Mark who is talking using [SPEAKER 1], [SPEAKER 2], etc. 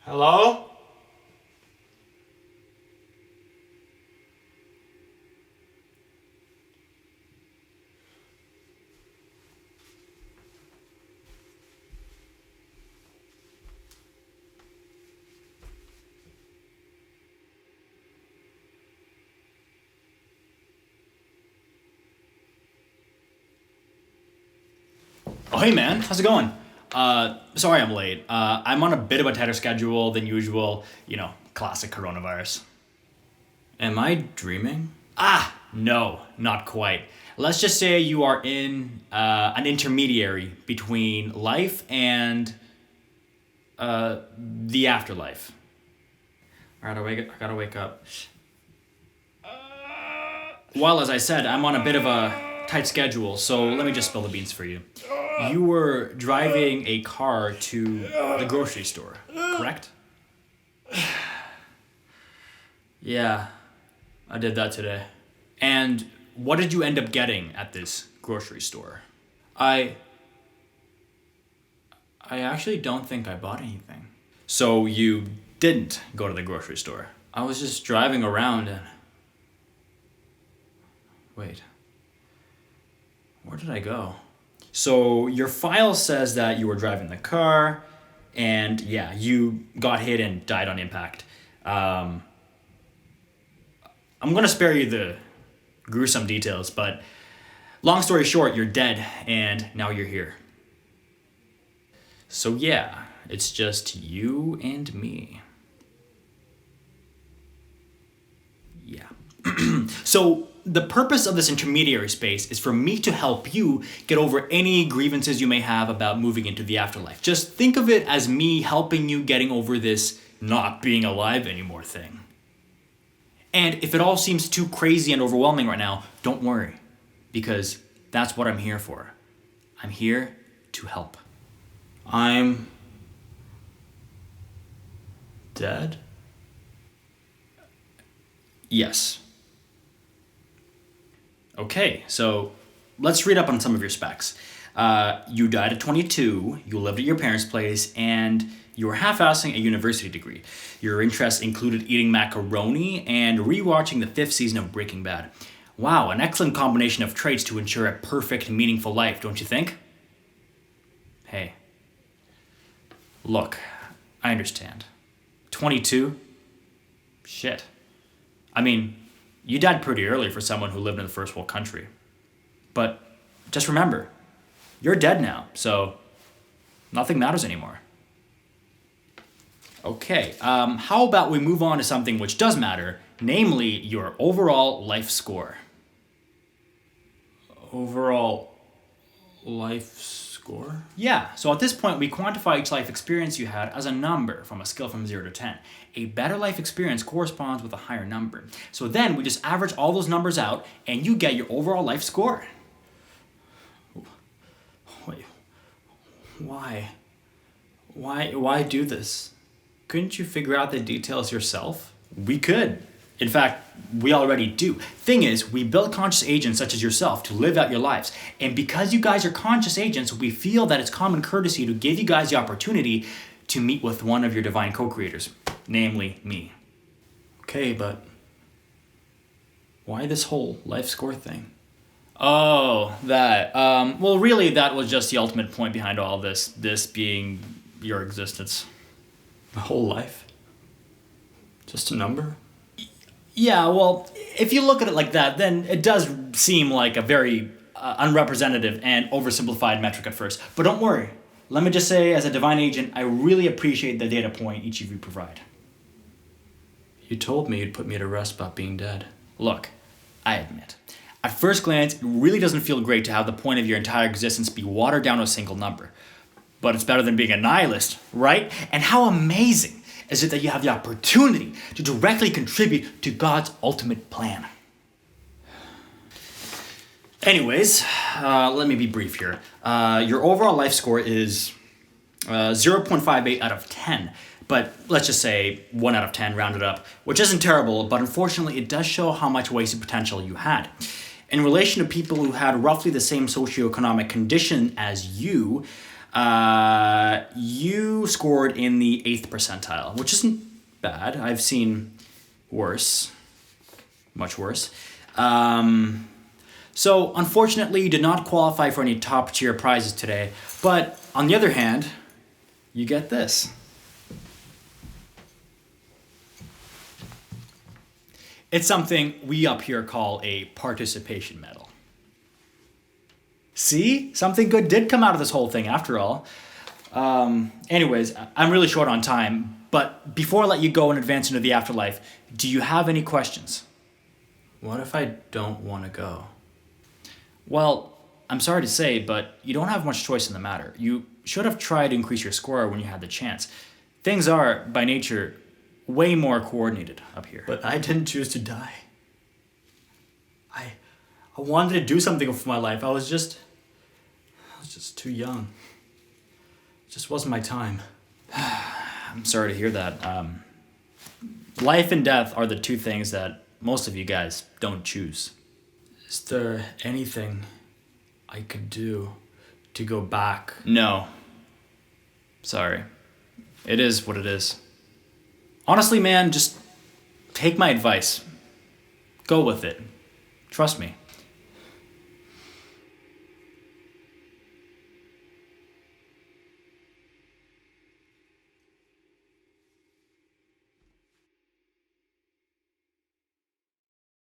[SPEAKER 1] Hello?
[SPEAKER 2] Oh, hey man, how's it going? Sorry I'm late. I'm on a bit of a tighter schedule than usual. Classic coronavirus. Am I dreaming? No, not quite. Let's just say you are in an intermediary between life and the afterlife. All right, I gotta wake up. Well, as I said, I'm on a bit of a tight schedule, so let me just spill the beans for you. You were driving a car to the grocery store, correct? Yeah, I did that today. And what did you end up getting at this grocery store? I I actually don't think I bought anything. So you didn't go to the grocery store. I was just driving around and wait. Where did I go? So your file says that you were driving the car, and yeah, you got hit and died on impact. Um, I'm gonna spare you the gruesome details, but long story short, you're dead, and now you're here. So yeah, it's just you and me. Yeah. So the purpose of this intermediary space is for me to help you get over any grievances you may have about moving into the afterlife. Just think of it as me helping you getting over this not being alive anymore thing. And if it all seems too crazy and overwhelming right now, don't worry, because that's what I'm here for. I'm here to help. I'm dead? Yes. Okay, so let's read up on some of your specs. You died at 22, you lived at your parents' place, and you were half-assing a university degree. Your interests included eating macaroni and rewatching the fifth season of Breaking Bad. Wow, an excellent combination of traits to ensure a perfect, meaningful life, don't you think? Hey, look, I understand. 22? Shit. I mean, you died pretty early for someone who lived in a first world country. But just remember, you're dead now, so nothing matters anymore. Okay, how about we move on to something which does matter, namely your overall life score. Overall life score? Yeah, so at this point we quantify each life experience you had as a number from a scale from 0 to 10. A better life experience corresponds with a higher number. So then we just average all those numbers out and you get your overall life score. Wait, why? Why do this? Couldn't you figure out the details yourself? We could. In fact, we already do. Thing is, we build conscious agents such as yourself to live out your lives. And because you guys are conscious agents, we feel that it's common courtesy to give you guys the opportunity to meet with one of your divine co-creators, namely me. Okay, but why this whole life score thing? Oh, that. Well, really, that was just the ultimate point behind all this being your existence. My whole life? Just a number? Yeah, well, if you look at it like that, then it does seem like a very unrepresentative and oversimplified metric at first. But don't worry. Let me just say, as a divine agent, I really appreciate the data point each of you provide. You told me you'd put me to rest about being dead. Look, I admit, at first glance, it really doesn't feel great to have the point of your entire existence be watered down to a single number. But it's better than being a nihilist, right? And how amazing is it that you have the opportunity to directly contribute to God's ultimate plan? Anyways, let me be brief here. Your overall life score is 0.58 out of 10. But let's just say 1 out of 10 rounded up, which isn't terrible, but unfortunately it does show how much wasted potential you had. In relation to people who had roughly the same socioeconomic condition as you, You scored in the 8th percentile, which isn't bad. I've seen worse, much worse. So unfortunately, you did not qualify for any top tier prizes today. But on the other hand, you get this. It's something we up here call a participation medal. See? Something good did come out of this whole thing after all. Anyways, I'm really short on time, but before I let you go and advance into the afterlife, do you have any questions? What if I don't want to go? Well, I'm sorry to say, but you don't have much choice in the matter. You should have tried to increase your score when you had the chance. Things are, by nature, way more coordinated up here. But I didn't choose to die. I wanted to do something with my life. I was just too young. It just wasn't my time. I'm sorry to hear that. Life and death are the two things that most of you guys don't choose. Is there anything I could do to go back? No. Sorry. It is what it is. Honestly, man, just take my advice. Go with it. Trust me.